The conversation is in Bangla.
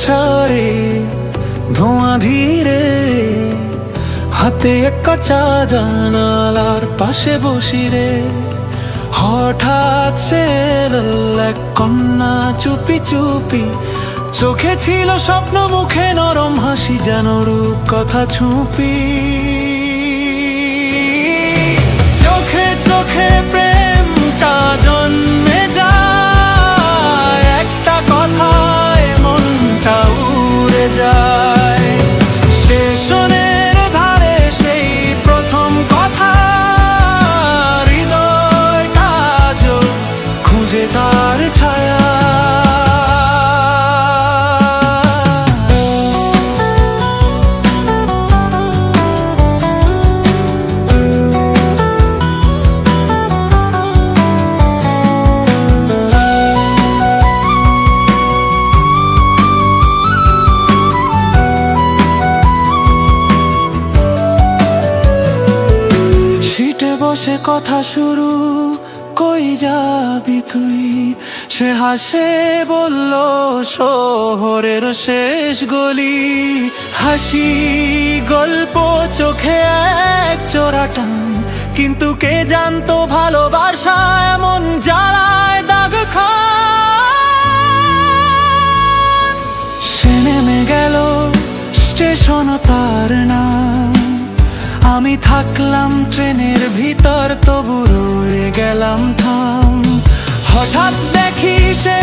ছাড়ে ধোঁয়া ধীরে, হাতে কাঁচা জানালার পাশে বসিরে। হঠাৎ সে এক কন্যা চুপি চুপি, চোখে ছিল স্বপ্ন মুখে নরম হাসি, যেন রূপ কথা ছুপি। চোখে চোখে প্রেমটা জন্মে যায়, একটা কথায় মনটা উড়ে যায়। স্টেশনের ধারে সেই প্রথম কথা, হৃদয়টা আজ খুঁজে তার ছায়া। বসে কথা শুরু, কই যাবি তুই? সে হাসে বলল, শহরের শেষ গলি। হাসি গল্প চোখে এক চোরা টান, কিন্তু কে জানতো ভালোবাসা এমন জ্বালায় দাগ খায়। সে নেমে গেল, স্টেশন তার নাম। আমি থাকলাম ট্রেনের ভিতর, তবু রয়ে গেলাম থাম। হঠাৎ দেখি সে